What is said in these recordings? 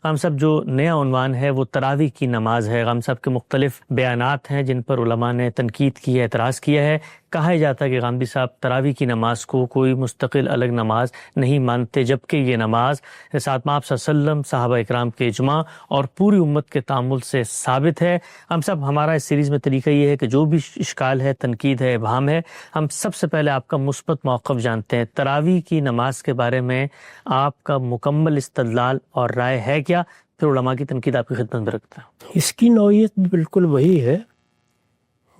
ہم سب جو نیا عنوان ہے وہ تراویح کی نماز ہے. ہم سب کے مختلف بیانات ہیں جن پر علماء نے تنقید کی ہے, اعتراض کیا ہے. کہا جاتا ہے کہ غامدی صاحب تراویح کی نماز کو کوئی مستقل الگ نماز نہیں مانتے, جبکہ یہ نماز ساتھ آپ صلی اللہ علیہ وسلم, صحابہ اکرام کے اجماع اور پوری امت کے تعامل سے ثابت ہے. ہم سب, ہمارا اس سیریز میں طریقہ یہ ہے کہ جو بھی اشکال ہے, تنقید ہے, ابہام ہے, ہم سب سے پہلے آپ کا مثبت موقف جانتے ہیں. تراویح کی نماز کے بارے میں آپ کا مکمل استدلال اور رائے ہے کیا؟ پھر علماء کی تنقید آپ کی خدمت میں رکھتا ہے. اس کی نوعیت بھی بالکل وہی ہے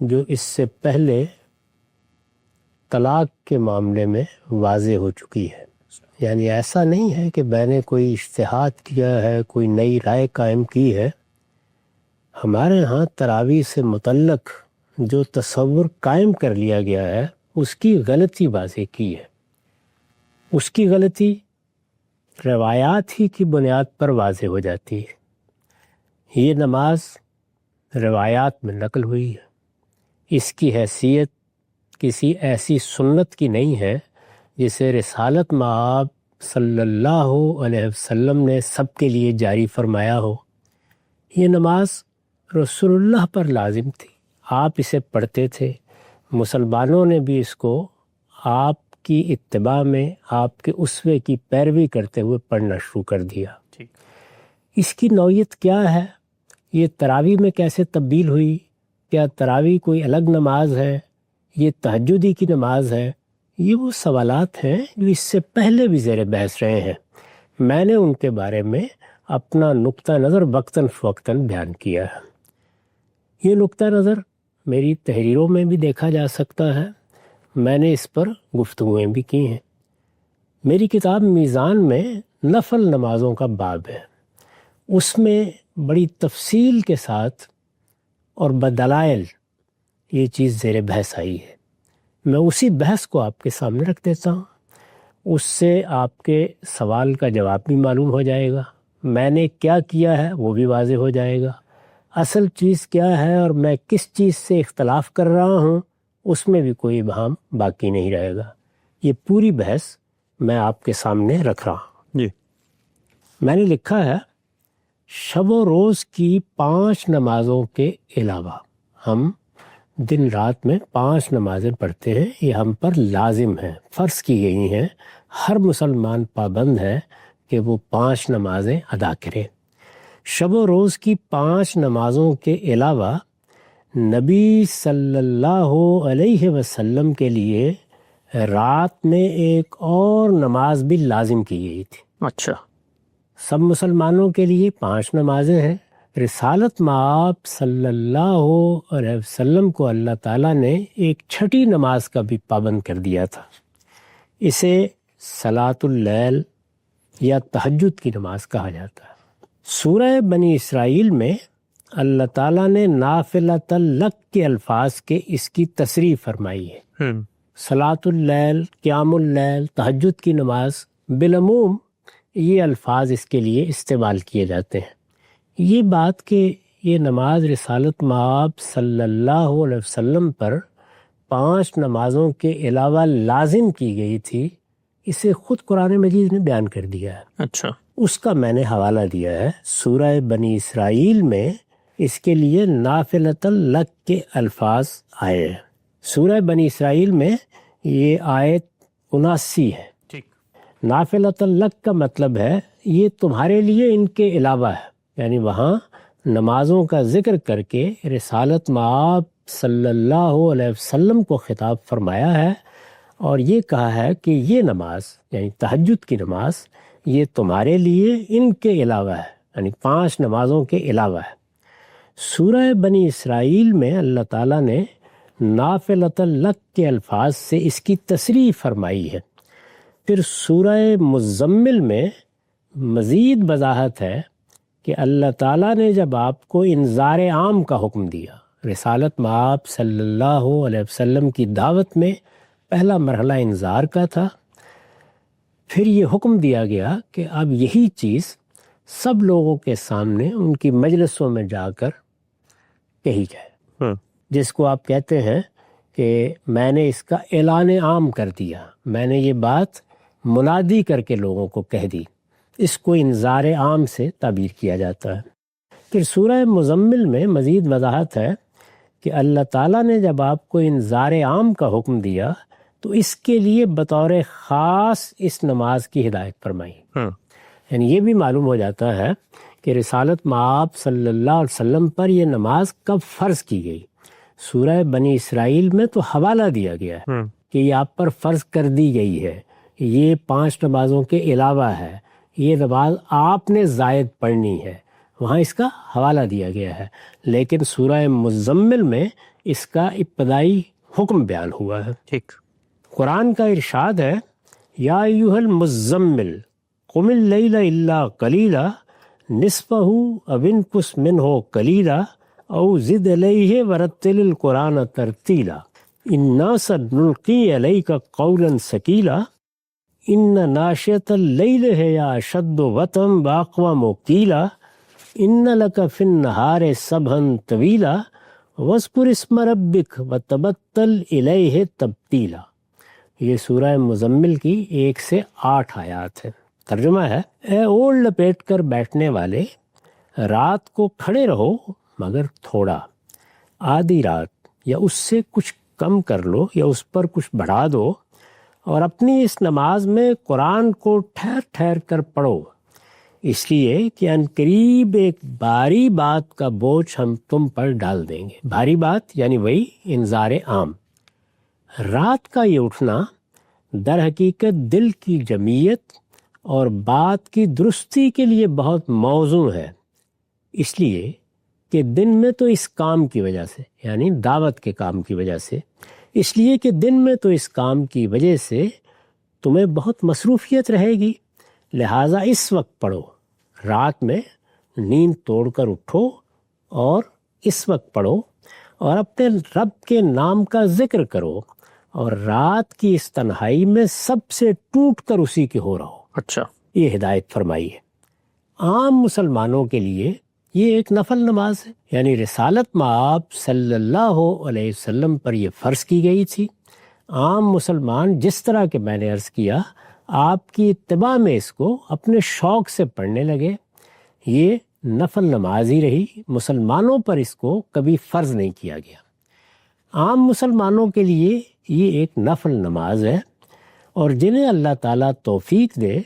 جو اس سے پہلے طلاق کے معاملے میں واضح ہو چکی ہے. یعنی ایسا نہیں ہے کہ میں نے کوئی اجتہاد کیا ہے, کوئی نئی رائے قائم کی ہے. ہمارے ہاں تراویح سے متعلق جو تصور قائم کر لیا گیا ہے اس کی غلطی واضح کی ہے. اس کی غلطی روایات ہی کی بنیاد پر واضح ہو جاتی ہے. یہ نماز روایات میں نقل ہوئی ہے. اس کی حیثیت کسی ایسی سنت کی نہیں ہے جسے رسالت مآب صلی اللہ علیہ وسلم نے سب کے لیے جاری فرمایا ہو. یہ نماز رسول اللہ پر لازم تھی, آپ اسے پڑھتے تھے. مسلمانوں نے بھی اس کو آپ کی اتباع میں, آپ کے اسوے کی پیروی کرتے ہوئے پڑھنا شروع کر دیا. اس کی نوعیت کیا ہے؟ یہ تراویح میں کیسے تبدیل ہوئی؟ کیا تراویح کوئی الگ نماز ہے؟ یہ تہجدی کی نماز ہے؟ یہ وہ سوالات ہیں جو اس سے پہلے بھی زیر بحث رہے ہیں. میں نے ان کے بارے میں اپنا نقطہ نظر وقتاً فوقتاً بیان کیا ہے. یہ نقطہ نظر میری تحریروں میں بھی دیکھا جا سکتا ہے. میں نے اس پر گفتگویں بھی کی ہیں. میری کتاب میزان میں نفل نمازوں کا باب ہے. اس میں بڑی تفصیل کے ساتھ اور بدلائل یہ چیز زیر بحث آئی ہے. میں اسی بحث کو آپ کے سامنے رکھ دیتا ہوں. اس سے آپ کے سوال کا جواب بھی معلوم ہو جائے گا. میں نے کیا کیا ہے وہ بھی واضح ہو جائے گا. اصل چیز کیا ہے اور میں کس چیز سے اختلاف کر رہا ہوں اس میں بھی کوئی ابہام باقی نہیں رہے گا. یہ پوری بحث میں آپ کے سامنے رکھ رہا ہوں. جی. میں نے لکھا ہے شب و روز کی 5 نمازوں کے علاوہ ہم دن رات میں 5 نمازیں پڑھتے ہیں. یہ ہم پر لازم ہیں, فرض کی گئی ہیں. ہر مسلمان پابند ہے کہ وہ 5 نمازیں ادا کرے. شب و روز کی 5 نمازوں کے علاوہ نبی صلی اللہ علیہ وسلم کے لیے رات میں ایک اور نماز بھی لازم کی گئی تھی. اچھا. سب مسلمانوں کے لیے 5 نمازیں ہیں. رسالت مآب صلی اللہ علیہ وسلم کو اللہ تعالیٰ نے ایک چھٹی نماز کا بھی پابند کر دیا تھا. اسے صلاۃ اللیل یا تہجد کی نماز کہا جاتا ہے. سورہ بنی اسرائیل میں اللہ تعالیٰ نے نافلۃ لک کے الفاظ کے اس کی تصریح فرمائی ہے. صلاۃ اللیل, قیام اللیل, تہجد کی نماز, بالعموم یہ الفاظ اس کے لیے استعمال کیے جاتے ہیں. یہ بات کہ یہ نماز رسالت مآب صلی اللہ علیہ وسلم پر 5 نمازوں کے علاوہ لازم کی گئی تھی, اسے خود قرآن مجید نے بیان کر دیا ہے. اچھا. اس کا میں نے حوالہ دیا ہے. سورہ بنی اسرائیل میں اس کے لیے نافلۃ لک کے الفاظ آئے ہیں. سورہ بنی اسرائیل میں یہ آیت 79 ہے. نافلۃ لک کا مطلب ہے یہ تمہارے لیے ان کے علاوہ ہے. یعنی وہاں نمازوں کا ذکر کر کے رسالت مآب صلی اللہ علیہ وسلم کو خطاب فرمایا ہے اور یہ کہا ہے کہ یہ نماز یعنی تہجد کی نماز یہ تمہارے لیے ان کے علاوہ ہے, یعنی 5 نمازوں کے علاوہ ہے. سورہ بنی اسرائیل میں اللہ تعالیٰ نے نافلۃ لک کے الفاظ سے اس کی تصریح فرمائی ہے. پھر سورہ مزمل میں مزید وضاحت ہے کہ اللہ تعالیٰ نے جب آپ کو انذار عام کا حکم دیا, رسالت مآب صلی اللہ علیہ وسلم کی دعوت میں پہلا مرحلہ انذار کا تھا. پھر یہ حکم دیا گیا کہ اب یہی چیز سب لوگوں کے سامنے ان کی مجلسوں میں جا کر کہی جائے, جس کو آپ کہتے ہیں کہ میں نے اس کا اعلان عام کر دیا. میں نے یہ بات منادی کر کے لوگوں کو کہہ دی اس کو انذار عام سے تعبیر کیا جاتا ہے۔ پھر سورہ مزمل میں مزید وضاحت ہے کہ اللہ تعالیٰ نے جب آپ کو انذار عام کا حکم دیا تو اس کے لیے بطور خاص اس نماز کی ہدایت فرمائی۔ یعنی یہ بھی معلوم ہو جاتا ہے کہ رسالت مآب صلی اللہ علیہ وسلم پر یہ نماز کب فرض کی گئی۔ سورہ بنی اسرائیل میں تو حوالہ دیا گیا ہے کہ یہ آپ پر فرض کر دی گئی ہے، یہ 5 نمازوں کے علاوہ ہے، یہ نماز آپ نے زائد پڑھنی ہے، وہاں اس کا حوالہ دیا گیا ہے۔ لیکن سورہ مزمل میں اس کا ابتدائی حکم بیان ہوا ہے۔ ٹھیک۔ قرآن کا ارشاد ہے یا ایھا المزمل قم اللیل الا قلیلا نصفہ او انقص منہ قلیلا او زد علیہ ورتل القرآن ترتیلا انا سنلقی علیک قولا ثقیلا ان ناشئۃ اللیل ہی اشد وطئا واقوم قیلا ان لک فی النہار سبحا طویلا واذکر اسم ربک وتبتل الیہ تبتیلا۔ یہ سورہ مزمل کی 1 سے 8 آیات ہے۔ ترجمہ ہے، اے اوڑھ لپیٹ کر بیٹھنے والے، رات کو کھڑے رہو مگر تھوڑا، آدھی رات یا اس سے کچھ کم کر لو یا اس پر کچھ بڑھا دو، اور اپنی اس نماز میں قرآن کو ٹھہر ٹھہر کر پڑھو، اس لیے کہ عنقریب ایک بھاری بات کا بوجھ ہم تم پر ڈال دیں گے۔ بھاری بات یعنی وہی انذار عام۔ رات کا یہ اٹھنا در حقیقت دل کی جمعیت اور بات کی درستی کے لیے بہت موزوں ہے، اس لیے کہ دن میں تو اس کام کی وجہ سے، یعنی دعوت کے کام کی وجہ سے، اس لیے کہ دن میں تو اس کام کی وجہ سے تمہیں بہت مصروفیت رہے گی، لہٰذا اس وقت پڑھو۔ رات میں نیند توڑ کر اٹھو اور اس وقت پڑھو اور اپنے رب کے نام کا ذکر کرو، اور رات کی اس تنہائی میں سب سے ٹوٹ کر اسی کے ہو رہو۔ اچھا، یہ ہدایت فرمائی ہے۔ عام مسلمانوں کے لیے یہ ایک نفل نماز ہے، یعنی رسالت مآب صلی اللہ علیہ وسلم پر یہ فرض کی گئی تھی۔ عام مسلمان جس طرح کہ میں نے عرض کیا آپ کی اتباع میں اس کو اپنے شوق سے پڑھنے لگے، یہ نفل نماز ہی رہی، مسلمانوں پر اس کو کبھی فرض نہیں کیا گیا۔ عام مسلمانوں کے لیے یہ ایک نفل نماز ہے، اور جنہیں اللہ تعالیٰ توفیق دے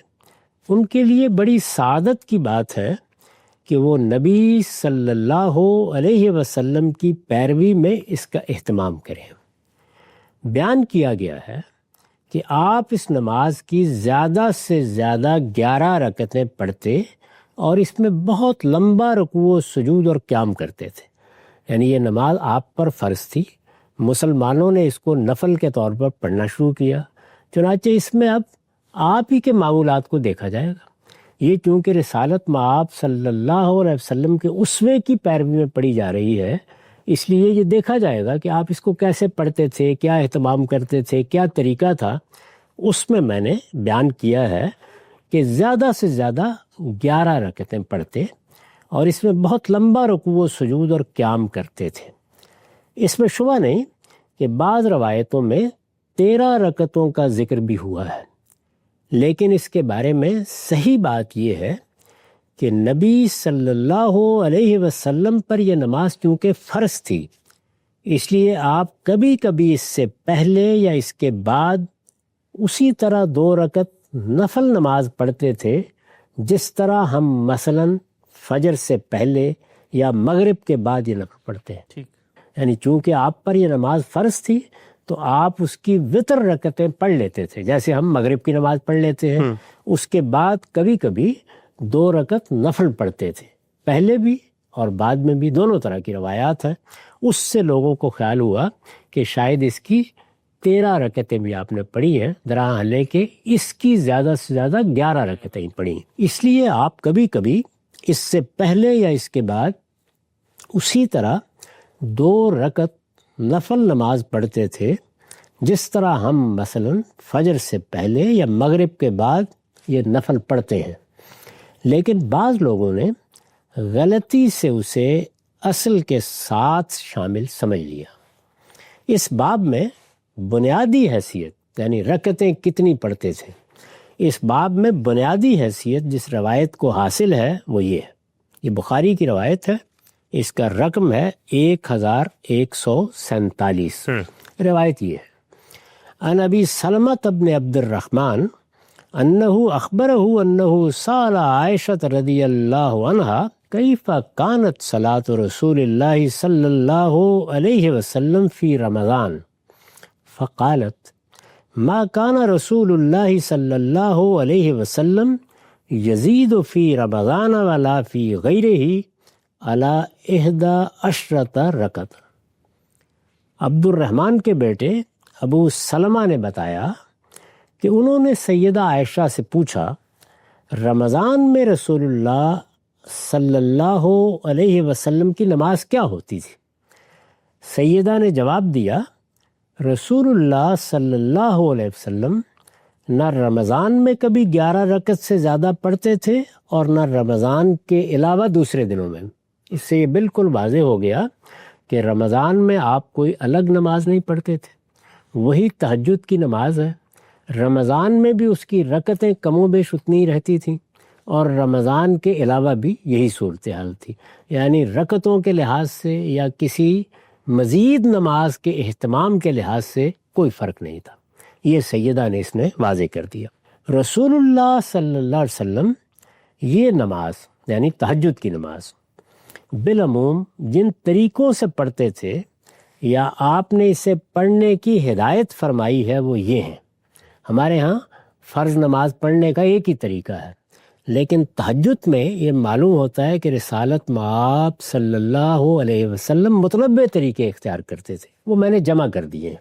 ان کے لیے بڑی سعادت کی بات ہے کہ وہ نبی صلی اللہ علیہ وسلم کی پیروی میں اس کا اہتمام کریں۔ بیان کیا گیا ہے کہ آپ اس نماز کی زیادہ سے زیادہ 11 رکعتیں پڑھتے اور اس میں بہت لمبا رکوع و سجود اور قیام کرتے تھے، یعنی یہ نماز آپ پر فرض تھی، مسلمانوں نے اس کو نفل کے طور پر پڑھنا شروع کیا، چنانچہ اس میں اب آپ ہی کے معمولات کو دیکھا جائے گا۔ یہ چونکہ رسالت مآب صلی اللہ علیہ وسلم کے اسوے کی پیروی میں پڑھی جا رہی ہے، اس لیے یہ دیکھا جائے گا کہ آپ اس کو کیسے پڑھتے تھے، کیا اہتمام کرتے تھے، کیا طریقہ تھا۔ اس میں میں نے بیان کیا ہے کہ زیادہ سے زیادہ 11 رکعتیں پڑھتے اور اس میں بہت لمبا رکوع و سجود اور قیام کرتے تھے۔ اس میں شبہ نہیں کہ بعض روایتوں میں 13 رکعتوں کا ذکر بھی ہوا ہے، لیکن اس کے بارے میں صحیح بات یہ ہے کہ نبی صلی اللہ علیہ وسلم پر یہ نماز چونکہ فرض تھی، اس لیے آپ کبھی کبھی اس سے پہلے یا اس کے بعد اسی طرح 2 رکعت نفل نماز پڑھتے تھے، جس طرح ہم مثلاً فجر سے پہلے یا مغرب کے بعد یہ نفل پڑھتے ہیں۔ ٹھیک، یعنی چونکہ آپ پر یہ نماز فرض تھی تو آپ اس کی وطر رکعتیں پڑھ لیتے تھے، جیسے ہم مغرب کی نماز پڑھ لیتے ہیں، اس کے بعد کبھی کبھی 2 رکعت نفل پڑھتے تھے، پہلے بھی اور بعد میں بھی، دونوں طرح کی روایات ہیں۔ اس سے لوگوں کو خیال ہوا کہ شاید اس کی 13 رکعتیں بھی آپ نے پڑھی ہیں، درحالے کہ اس کی زیادہ سے زیادہ 11 رکعتیں پڑھی، اس لیے آپ کبھی کبھی اس سے پہلے یا اس کے بعد اسی طرح 2 رکعت نفل نماز پڑھتے تھے، جس طرح ہم مثلاً فجر سے پہلے یا مغرب کے بعد یہ نفل پڑھتے ہیں۔ لیکن بعض لوگوں نے غلطی سے اسے اصل کے ساتھ شامل سمجھ لیا۔ اس باب میں بنیادی حیثیت یعنی رکعتیں کتنی پڑھتے تھے، اس باب میں بنیادی حیثیت جس روایت کو حاصل ہے وہ یہ ہے، یہ بخاری کی روایت ہے، اس کا رقم ہے 1147۔ روایت یہ ہے، عن ابی سلمۃ بن عبد الرحمن انہ اخبرہ انہ سأل عائشہ رضی اللہ عنہا کیف کانت صلاۃ رسول اللہ صلی اللہ علیہ وسلم فی رمضان فقالت ما کان رسول اللہ صلی اللہ علیہ وسلم یزید فی رمضان ولا فی غیرہ علی 11 رکعت۔ عبد الرحمن کے بیٹے ابو سلمہ نے بتایا کہ انہوں نے سیدہ عائشہ سے پوچھا رمضان میں رسول اللہ صلی اللہ علیہ وسلم کی نماز کیا ہوتی تھی؟ سیدہ نے جواب دیا، رسول اللہ صلی اللہ علیہ وسلم نہ رمضان میں کبھی 11 رکعت سے زیادہ پڑھتے تھے اور نہ رمضان کے علاوہ دوسرے دنوں میں۔ اس سے یہ بالکل واضح ہو گیا کہ رمضان میں آپ کوئی الگ نماز نہیں پڑھتے تھے، وہی تہجد کی نماز ہے۔ رمضان میں بھی اس کی رکعتیں کم و بیش اتنی رہتی تھیں اور رمضان کے علاوہ بھی یہی صورتحال تھی، یعنی رکعتوں کے لحاظ سے یا کسی مزید نماز کے اہتمام کے لحاظ سے کوئی فرق نہیں تھا۔ یہ سیدہ نے اس نے واضح کر دیا۔ رسول اللہ صلی اللہ علیہ وسلم یہ نماز یعنی تہجد کی نماز بالعموم جن طریقوں سے پڑھتے تھے یا آپ نے اسے پڑھنے کی ہدایت فرمائی ہے وہ یہ ہیں۔ ہمارے ہاں فرض نماز پڑھنے کا ایک ہی طریقہ ہے، لیکن تہجد میں یہ معلوم ہوتا ہے کہ رسالت مآب صلی اللہ علیہ وسلم متنوع طریقے اختیار کرتے تھے، وہ میں نے جمع کر دیے ہیں۔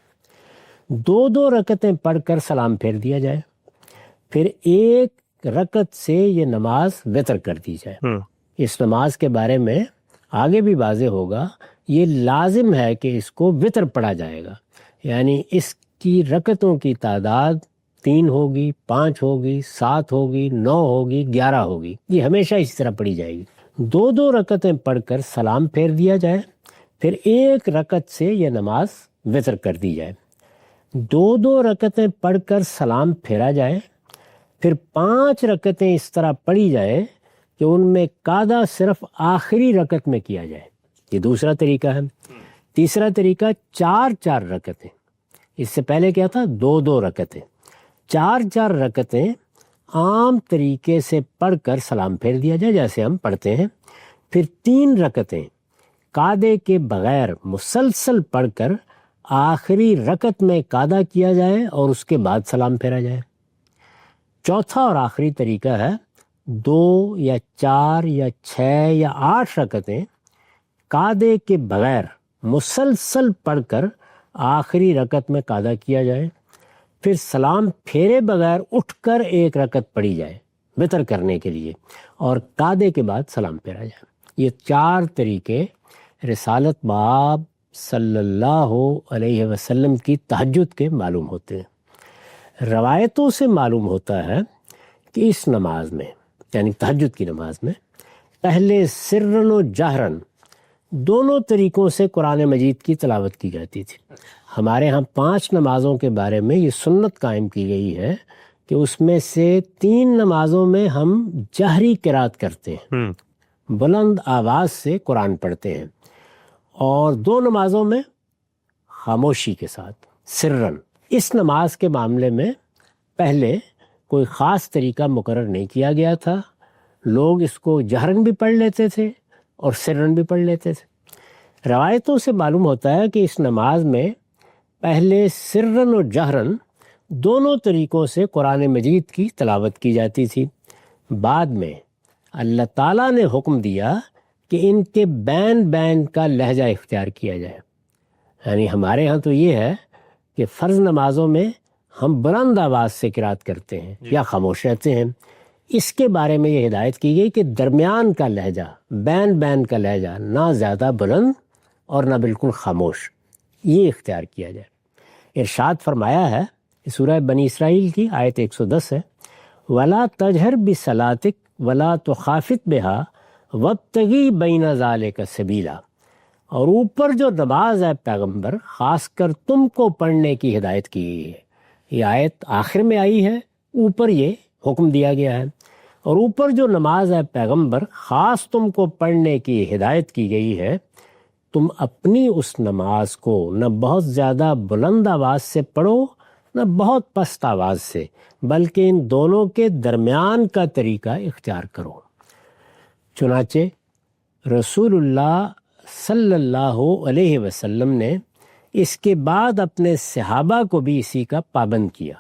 2 رکعتیں پڑھ کر سلام پھیر دیا جائے، پھر 1 رکعت سے یہ نماز وتر کر دی جائے۔ اس نماز کے بارے میں آگے بھی واضح ہوگا، یہ لازم ہے کہ اس کو وتر پڑھا جائے گا، یعنی اس کی رکعتوں کی تعداد 3 ہوگی، 5 ہوگی، 7 ہوگی، 9 ہوگی، 11 ہوگی، یہ ہمیشہ اسی طرح پڑھی جائے گی۔ 2 رکعتیں پڑھ کر سلام پھیر دیا جائے، پھر 1 رکعت سے یہ نماز وتر کر دی جائے۔ 2 رکعتیں پڑھ کر سلام پھیرا جائے، پھر 5 رکعتیں اس طرح پڑھی جائے کہ ان میں قعدہ صرف آخری رکعت میں کیا جائے، یہ دوسرا طریقہ ہے۔ تیسرا طریقہ 4 رکعتیں، اس سے پہلے کیا تھا 2 رکعتیں، 4 رکعتیں عام طریقے سے پڑھ کر سلام پھیر دیا جائے جیسے ہم پڑھتے ہیں، پھر 3 رکعتیں قعدے کے بغیر مسلسل پڑھ کر آخری رکعت میں قعدہ کیا جائے اور اس کے بعد سلام پھیرا جائے۔ چوتھا اور آخری طریقہ ہے 2 یا 4 یا 6 یا 8 رکعتیں قعدے کے بغیر مسلسل پڑھ کر آخری رکعت میں قعدہ کیا جائے، پھر سلام پھیرے بغیر اٹھ کر 1 رکعت پڑھی جائے وتر کرنے کے لیے اور قعدے کے بعد سلام پھیرا جائے۔ یہ 4 طریقے رسالت مآب صلی اللہ علیہ وسلم کی تہجد کے معلوم ہوتے ہیں۔ روایتوں سے معلوم ہوتا ہے کہ اس نماز میں یعنی تہجد کی نماز میں پہلے سرن و جہرن دونوں طریقوں سے قرآن مجید کی تلاوت کی جاتی تھی۔ ہمارے ہاں 5 نمازوں کے بارے میں یہ سنت قائم کی گئی ہے کہ اس میں سے 3 نمازوں میں ہم جہری قرات کرتے ہیں، بلند آواز سے قرآن پڑھتے ہیں، اور 2 نمازوں میں خاموشی کے ساتھ سرن۔ اس نماز کے معاملے میں پہلے کوئی خاص طریقہ مقرر نہیں کیا گیا تھا، لوگ اس کو جہرن بھی پڑھ لیتے تھے اور سرن بھی پڑھ لیتے تھے۔ روایتوں سے معلوم ہوتا ہے کہ اس نماز میں پہلے سرن و جہرن دونوں طریقوں سے قرآن مجید کی تلاوت کی جاتی تھی، بعد میں اللہ تعالیٰ نے حکم دیا کہ ان کے بین بین کا لہجہ اختیار کیا جائے۔ یعنی ہمارے ہاں تو یہ ہے کہ فرض نمازوں میں ہم بلند آواز سے قرات کرتے ہیں یا خاموش رہتے ہیں، اس کے بارے میں یہ ہدایت کی گئی کہ درمیان کا لہجہ، بین بین کا لہجہ، نہ زیادہ بلند اور نہ بالکل خاموش، یہ اختیار کیا جائے۔ ارشاد فرمایا ہے، سورہ بنی اسرائیل کی آیت 110 ہے، وَلَا تَجْهَرْ بِصَلَاتِكَ وَلَا تُخَافِتْ بِهَا وَابْتَغِي بَيْنَ ذَلِكَ سَبِيلًا۔ اور اوپر جو نماز ہے پیغمبر، خاص کر تم کو پڑھنے کی ہدایت کی گئی ہے۔ یہ آیت آخر میں آئی ہے، اوپر یہ حکم دیا گیا ہے، اور اوپر جو نماز ہے پیغمبر خاص تم کو پڑھنے کی ہدایت کی گئی ہے، تم اپنی اس نماز کو نہ بہت زیادہ بلند آواز سے پڑھو نہ بہت پست آواز سے، بلکہ ان دونوں کے درمیان کا طریقہ اختیار کرو۔ چنانچہ رسول اللہ صلی اللہ علیہ وسلم نے اس کے بعد اپنے صحابہ کو بھی اسی کا پابند کیا۔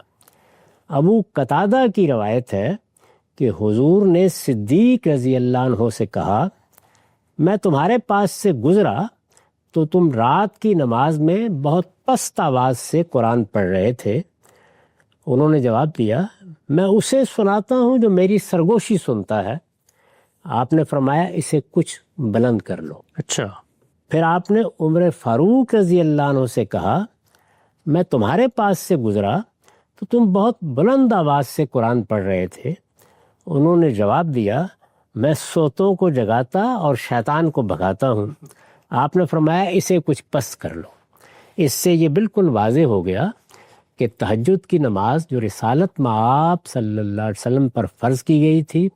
ابو قتادہ کی روایت ہے کہ حضور نے صدیق رضی اللہ عنہ سے کہا، میں تمہارے پاس سے گزرا تو تم رات کی نماز میں بہت پست آواز سے قرآن پڑھ رہے تھے۔ انہوں نے جواب دیا، میں اسے سناتا ہوں جو میری سرگوشی سنتا ہے۔ آپ نے فرمایا، اسے کچھ بلند کر لو۔ اچھا۔ پھر آپ نے عمر فاروق رضی اللہ عنہ سے کہا، میں تمہارے پاس سے گزرا تو تم بہت بلند آواز سے قرآن پڑھ رہے تھے۔ انہوں نے جواب دیا، میں سوتوں کو جگاتا اور شیطان کو بھگاتا ہوں۔ آپ نے فرمایا، اسے کچھ پست کر لو۔ اس سے یہ بالکل واضح ہو گیا کہ تہجد کی نماز جو رسالت مآب صلی اللہ علیہ وسلم پر فرض کی گئی تھی،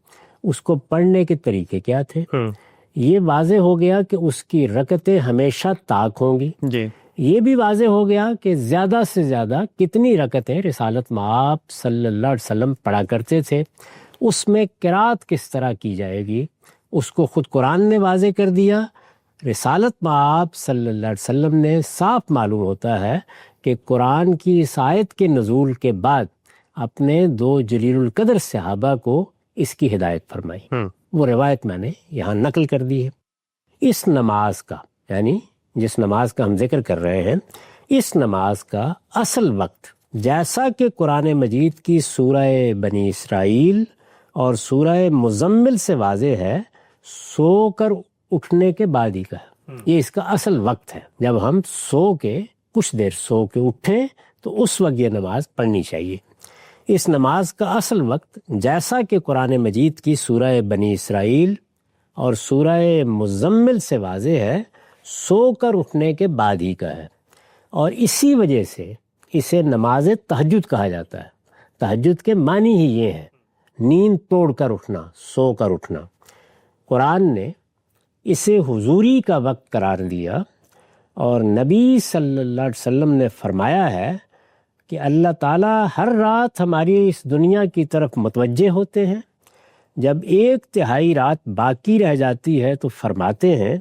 اس کو پڑھنے کے طریقے کیا تھے۔ یہ واضح ہو گیا کہ اس کی رکعتیں ہمیشہ طاق ہوں گی۔ جی۔ یہ بھی واضح ہو گیا کہ زیادہ سے زیادہ کتنی رکعتیں رسالت مآب صلی اللہ علیہ وسلم پڑھا کرتے تھے، اس میں قرات کس طرح کی جائے گی، اس کو خود قرآن نے واضح کر دیا۔ رسالت مآب صلی اللہ علیہ وسلم نے صاف معلوم ہوتا ہے کہ قرآن کی اس آیت کے نزول کے بعد اپنے 2 جلیل القدر صحابہ کو اس کی ہدایت فرمائی۔ وہ روایت میں نے یہاں نقل کر دی ہے۔ اس نماز کا، یعنی جس نماز کا ہم ذکر کر رہے ہیں، اس نماز کا اصل وقت جیسا کہ قرآن مجید کی سورہ بنی اسرائیل اور سورہ مزمل سے واضح ہے، سو کر اٹھنے کے بعد ہی کا ہے۔ یہ اس کا اصل وقت ہے۔ جب ہم سو کے کچھ دیر سو کے اٹھیں تو اس وقت یہ نماز پڑھنی چاہیے۔ اس نماز کا اصل وقت جیسا کہ قرآن مجید کی سورہ بنی اسرائیل اور سورہ مزمل سے واضح ہے، سو کر اٹھنے کے بعد ہی کا ہے، اور اسی وجہ سے اسے نماز تہجد کہا جاتا ہے۔ تہجد کے معنی ہی یہ ہے، نیند توڑ کر اٹھنا، سو کر اٹھنا۔ قرآن نے اسے حضوری کا وقت قرار دیا، اور نبی صلی اللہ علیہ وسلم نے فرمایا ہے کہ اللہ تعالیٰ ہر رات ہماری اس دنیا کی طرف متوجہ ہوتے ہیں۔ جب 1/3 رات باقی رہ جاتی ہے تو فرماتے ہیں،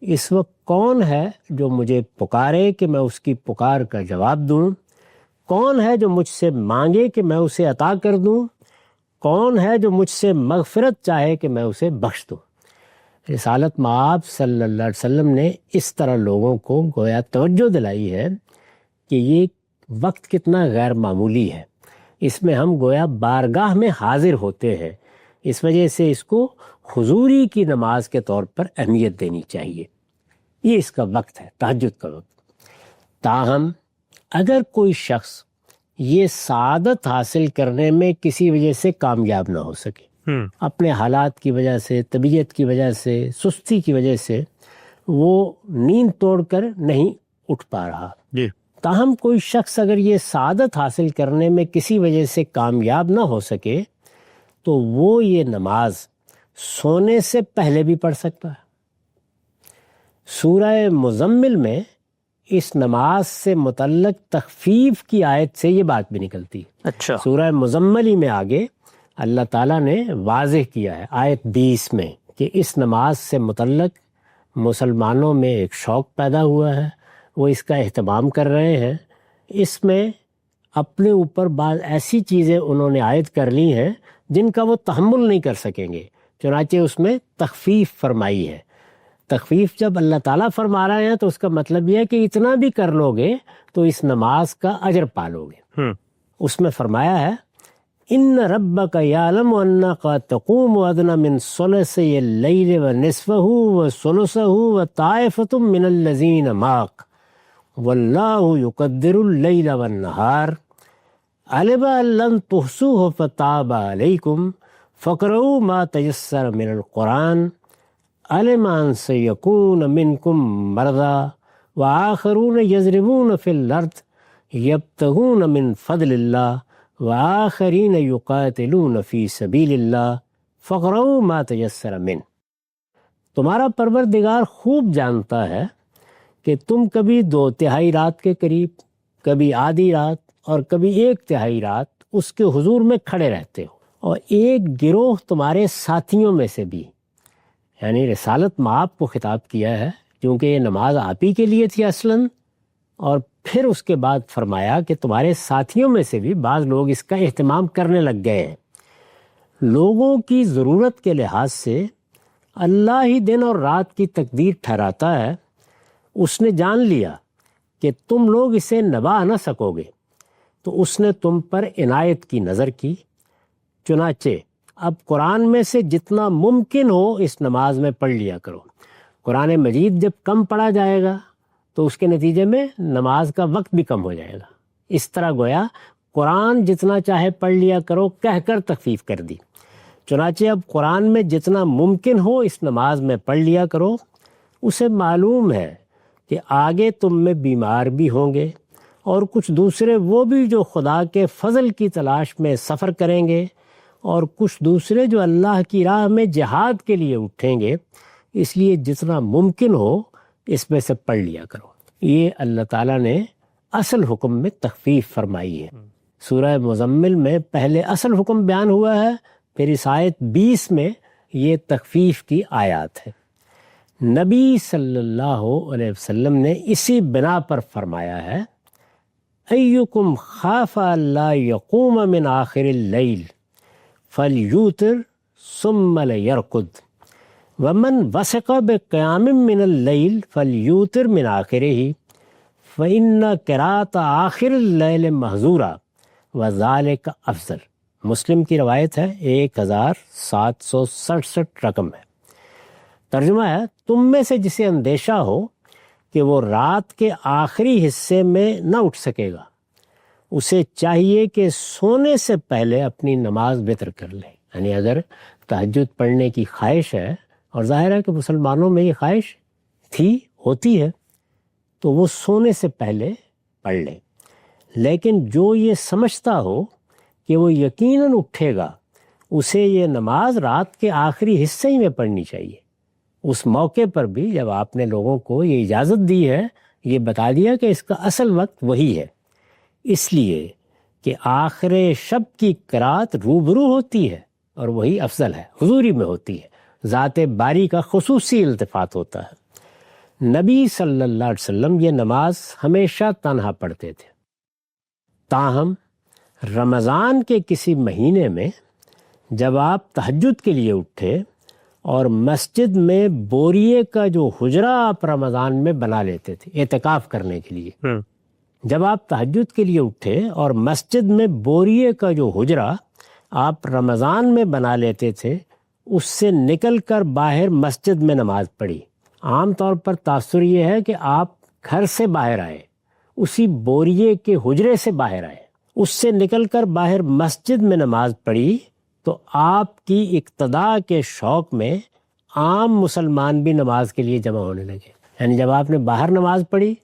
اس وقت کون ہے جو مجھے پکارے کہ میں اس کی پکار کا جواب دوں؟ کون ہے جو مجھ سے مانگے کہ میں اسے عطا کر دوں؟ کون ہے جو مجھ سے مغفرت چاہے کہ میں اسے بخش دوں؟ رسالت مآب صلی اللہ علیہ وسلم نے اس طرح لوگوں کو گویا توجہ دلائی ہے کہ یہ وقت کتنا غیر معمولی ہے، اس میں ہم گویا بارگاہ میں حاضر ہوتے ہیں، اس وجہ سے اس کو حضوری کی نماز کے طور پر اہمیت دینی چاہیے۔ یہ اس کا وقت ہے، تہجد کا وقت۔ تاہم اگر کوئی شخص یہ سعادت حاصل کرنے میں کسی وجہ سے کامیاب نہ ہو سکے، اپنے حالات کی وجہ سے، طبیعت کی وجہ سے، سستی کی وجہ سے وہ نیند توڑ کر نہیں اٹھ پا رہا، تاہم کوئی شخص اگر یہ سعادت حاصل کرنے میں کسی وجہ سے کامیاب نہ ہو سکے تو وہ یہ نماز سونے سے پہلے بھی پڑھ سکتا ہے۔ سورہ مزمل میں اس نماز سے متعلق تخفیف کی آیت سے یہ بات بھی نکلتی ہے۔ اچھا۔ سورہ مزمل ہی میں آگے اللہ تعالیٰ نے واضح کیا ہے آیت 20 میں کہ اس نماز سے متعلق مسلمانوں میں ایک شوق پیدا ہوا ہے، وہ اس کا اہتمام کر رہے ہیں۔ اس میں اپنے اوپر بعض ایسی چیزیں انہوں نے عائد کر لی ہیں جن کا وہ تحمل نہیں کر سکیں گے، چنانچہ اس میں تخفیف فرمائی ہے۔ تخفیف جب اللہ تعالیٰ فرما رہے ہیں تو اس کا مطلب یہ ہے کہ اتنا بھی کر لو گے تو اس نماز کا اجر پالو گے۔ اس میں فرمایا ہے، ان ربک یعلم انک تقوم ادنی من ثلثی اللیل ونصفہ وثلثہ وطائفۃ من الذین معک واللہ یقدر اللیل والنہار علم ان لن تحصوہ فتاب علیکم فاقرؤوا ما تیسر من القرآن علم ان سیکون منکم مرضی وآخرون یضربون فی الارض یبتغون من فضل اللہ وآخرین یقاتلون فی سبیل اللہ فاقرؤوا ما تیسر منہ۔ تمہارا پروردگار خوب جانتا ہے کہ تم کبھی 2/3 رات کے قریب، کبھی آدھی رات اور کبھی 1/3 رات اس کے حضور میں کھڑے رہتے ہو، اور ایک گروہ تمہارے ساتھیوں میں سے بھی، یعنی رسالت مآب کو خطاب کیا ہے کیونکہ یہ نماز آپ ہی کے لیے تھی اصلاً، اور پھر اس کے بعد فرمایا کہ تمہارے ساتھیوں میں سے بھی بعض لوگ اس کا اہتمام کرنے لگ گئے ہیں۔ لوگوں کی ضرورت کے لحاظ سے اللہ ہی دن اور رات کی تقدیر ٹھہراتا ہے۔ اس نے جان لیا کہ تم لوگ اسے نبھا نہ سکو گے، تو اس نے تم پر عنایت کی نظر کی، چنانچہ اب قرآن میں سے جتنا ممکن ہو اس نماز میں پڑھ لیا کرو۔ قرآن مجید جب کم پڑھا جائے گا تو اس کے نتیجے میں نماز کا وقت بھی کم ہو جائے گا۔ اس طرح گویا قرآن جتنا چاہے پڑھ لیا کرو کہہ کر تخفیف کر دی۔ چنانچہ اب قرآن میں جتنا ممکن ہو اس نماز میں پڑھ لیا کرو۔ اسے معلوم ہے کہ آگے تم میں بیمار بھی ہوں گے، اور کچھ دوسرے وہ بھی جو خدا کے فضل کی تلاش میں سفر کریں گے، اور کچھ دوسرے جو اللہ کی راہ میں جہاد کے لیے اٹھیں گے، اس لیے جتنا ممکن ہو اس میں سے پڑھ لیا کرو۔ یہ اللہ تعالیٰ نے اصل حکم میں تخفیف فرمائی ہے۔ سورہ مزمل میں پہلے اصل حکم بیان ہوا ہے، پھر اس آیت 20 میں یہ تخفیف کی آیات ہے۔ نبی صلی اللہ علیہ وسلم نے اسی بنا پر فرمایا ہے، ایکم خاف اللہ یقوم من آخر اللیل فلیوتر ثم لیرقد ومن وثق بقیام من اللیل فلیوتر من آخرہ فإن قراءۃ آخر اللیل محظورہ وذالک افضل۔ مسلم کی روایت ہے، 1767 رقم ہے۔ ترجمہ ہے، تم میں سے جسے اندیشہ ہو کہ وہ رات کے آخری حصے میں نہ اٹھ سکے گا، اسے چاہیے کہ سونے سے پہلے اپنی نماز وتر کر لے۔ یعنی اگر تہجد پڑھنے کی خواہش ہے، اور ظاہر ہے کہ مسلمانوں میں یہ خواہش ہوتی ہے، تو وہ سونے سے پہلے پڑھ لے۔ لیکن جو یہ سمجھتا ہو کہ وہ یقیناً اٹھے گا، اسے یہ نماز رات کے آخری حصے ہی میں پڑھنی چاہیے۔ اس موقع پر بھی جب آپ نے لوگوں کو یہ اجازت دی ہے، یہ بتا دیا کہ اس کا اصل وقت وہی ہے، اس لیے کہ آخر شب کی قرات روبرو ہوتی ہے اور وہی افضل ہے، حضوری میں ہوتی ہے، ذات باری کا خصوصی التفات ہوتا ہے۔ نبی صلی اللہ علیہ وسلم یہ نماز ہمیشہ تنہا پڑھتے تھے، تاہم رمضان کے کسی مہینے میں جب آپ تہجد کے لیے اٹھے اور مسجد میں بوریے کا جو حجرہ آپ رمضان میں بنا لیتے تھے اعتکاف کرنے کے لیے، جب آپ تہجد کے لیے اٹھے اور مسجد میں بوریے کا جو حجرہ آپ رمضان میں بنا لیتے تھے، اس سے نکل کر باہر مسجد میں نماز پڑھی۔ عام طور پر تاثر یہ ہے کہ آپ گھر سے باہر آئے، اسی بوریے کے حجرے سے باہر آئے، اس سے نکل کر باہر مسجد میں نماز پڑھی، تو آپ کی اقتداء کے شوق میں عام مسلمان بھی نماز کے لیے جمع ہونے لگے۔ یعنی جب آپ نے باہر نماز پڑھی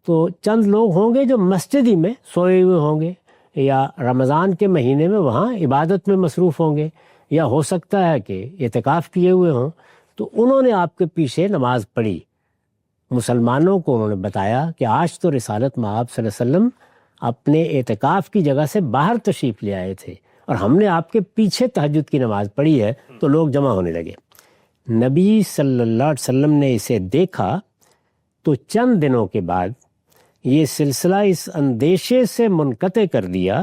تو چند لوگ ہوں گے جو مسجد ہی میں سوئے ہوئے ہوں گے، یا رمضان کے مہینے میں وہاں عبادت میں مصروف ہوں گے، یا ہو سکتا ہے کہ اعتکاف کیے ہوئے ہوں، تو انہوں نے آپ کے پیچھے نماز پڑھی۔ مسلمانوں کو انہوں نے بتایا کہ آج تو رسالت مآب صلی اللہ علیہ وسلم اپنے اعتکاف کی جگہ سے باہر تشریف لے آئے تھے، اور ہم نے آپ کے پیچھے تہجد کی نماز پڑھی ہے، تو لوگ جمع ہونے لگے۔ نبی صلی اللہ علیہ وسلم نے اسے دیکھا تو چند دنوں کے بعد یہ سلسلہ اس اندیشے سے منقطع کر دیا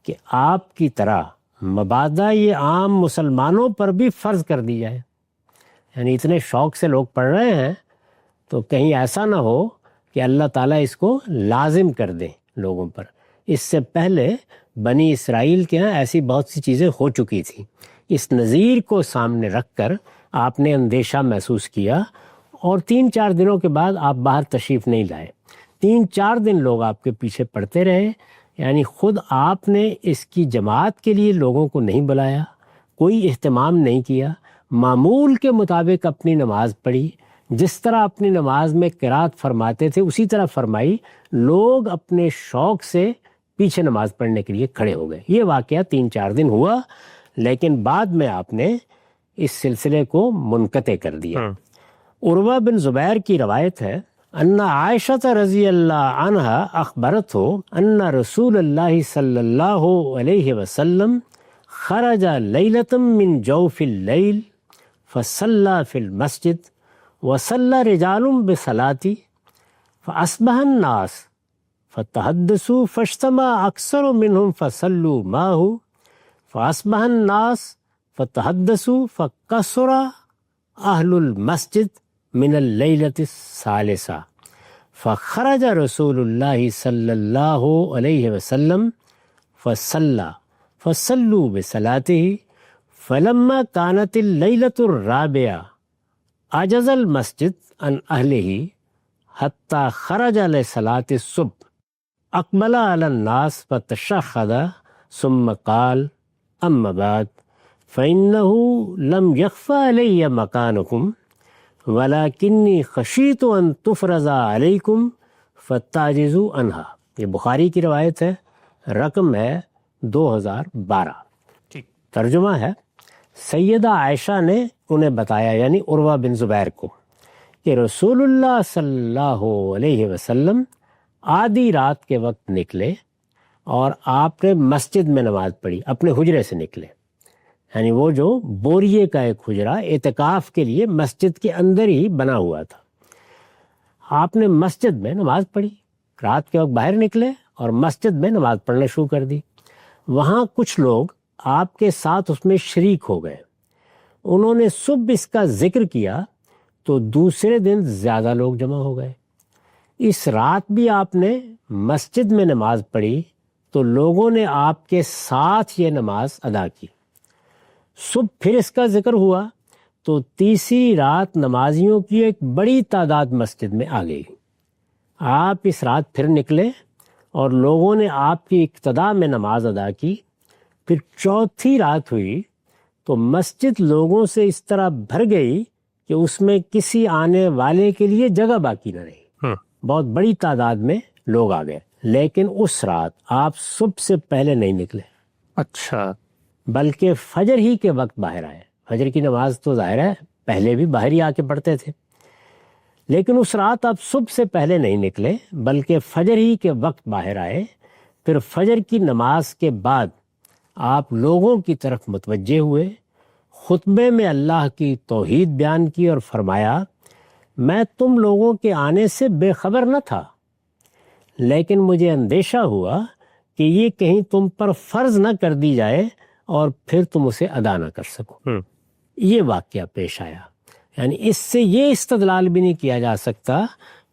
کہ آپ کی طرح مبادا یہ عام مسلمانوں پر بھی فرض کر دی جائے۔ یعنی اتنے شوق سے لوگ پڑھ رہے ہیں تو کہیں ایسا نہ ہو کہ اللہ تعالیٰ اس کو لازم کر دیں لوگوں پر۔ اس سے پہلے بنی اسرائیل کے ہاں ایسی بہت سی چیزیں ہو چکی تھیں۔ اس نظیر کو سامنے رکھ کر آپ نے اندیشہ محسوس کیا، اور 3-4 دنوں کے بعد آپ باہر تشریف نہیں لائے۔ 3-4 دن لوگ آپ کے پیچھے پڑتے رہے، یعنی خود آپ نے اس کی جماعت کے لیے لوگوں کو نہیں بلایا، کوئی اہتمام نہیں کیا، معمول کے مطابق اپنی نماز پڑھی، جس طرح اپنی نماز میں قرات فرماتے تھے اسی طرح فرمائی۔ لوگ اپنے شوق سے پیچھے نماز پڑھنے کے لیے کھڑے ہو گئے. یہ واقعہ 3-4 دن ہوا، لیکن بعد میں آپ نے اس سلسلے کو منقطع کر دیا. عروہ بن زبیر کی روایت ہے ان عائشہ رضی اللہ عنہا اخبرت ہو ان رسول اللہ صلی اللہ علیہ وسلم خرج لیلۃ من جوف اللیل فصلى في المسجد وصلى رجال بصلاتی فاصبح الناس فتحدثوا فاجتمع اکثر منهم فصلوا معه فاصبح الناس فتحدثوا فكثر اهل المسجد من اللیلۃ الثالثہ فخرج رسول اللہ صلی اللہ علیہ وسلم فصلوا بصلاته فلما كانت اللیلۃ الرابعہ عجز المسجد عن اہلہ حتی خرج لصلاة الصبح اقبل علی الناس فتشہد ثم قال اما بعد فإنه لم يخفى علی مکانکم وَلَكِنِّي خَشِيتُ أَن تُفْرَضَ عَلَيْكُمْ فَتَعْجِزُوا عَنْهَا. یہ بخاری کی روایت ہے، رقم ہے 2012. ترجمہ ہے سیدہ عائشہ نے انہیں بتایا، یعنی عروہ بن زبیر کو، کہ رسول اللہ صلی اللہ علیہ وسلم آدھی رات کے وقت نکلے اور آپ نے مسجد میں نماز پڑھی، اپنے حجرے سے نکلے. یعنی وہ جو بوریے کا ایک حجرہ اعتکاف کے لیے مسجد کے اندر ہی بنا ہوا تھا، آپ نے مسجد میں نماز پڑھی. رات کے وقت باہر نکلے اور مسجد میں نماز پڑھنا شروع کر دی. وہاں کچھ لوگ آپ کے ساتھ اس میں شریک ہو گئے. انہوں نے صبح اس کا ذکر کیا تو دوسرے دن زیادہ لوگ جمع ہو گئے. اس رات بھی آپ نے مسجد میں نماز پڑھی تو لوگوں نے آپ کے ساتھ یہ نماز ادا کی. صبح پھر اس کا ذکر ہوا تو تیسری رات نمازیوں کی ایک بڑی تعداد مسجد میں آ گئی. آپ اس رات پھر نکلے اور لوگوں نے آپ کی ابتدا میں نماز ادا کی. پھر چوتھی رات ہوئی تو مسجد لوگوں سے اس طرح بھر گئی کہ اس میں کسی آنے والے کے لیے جگہ باقی نہ رہی. بہت بڑی تعداد میں لوگ آ گئے. لیکن اس رات آپ صبح سے پہلے نہیں نکلے، اچھا، بلکہ فجر ہی کے وقت باہر آئے. فجر کی نماز تو ظاہر ہے پہلے بھی باہر ہی آ کے پڑھتے تھے، لیکن اس رات آپ صبح سے پہلے نہیں نکلے بلکہ فجر ہی کے وقت باہر آئے. پھر فجر کی نماز کے بعد آپ لوگوں کی طرف متوجہ ہوئے، خطبے میں اللہ کی توحید بیان کی اور فرمایا، میں تم لوگوں کے آنے سے بے خبر نہ تھا، لیکن مجھے اندیشہ ہوا کہ یہ کہیں تم پر فرض نہ کر دی جائے اور پھر تم اسے ادا نہ کر سکو. یہ واقعہ پیش آیا. یعنی اس سے یہ استدلال بھی نہیں کیا جا سکتا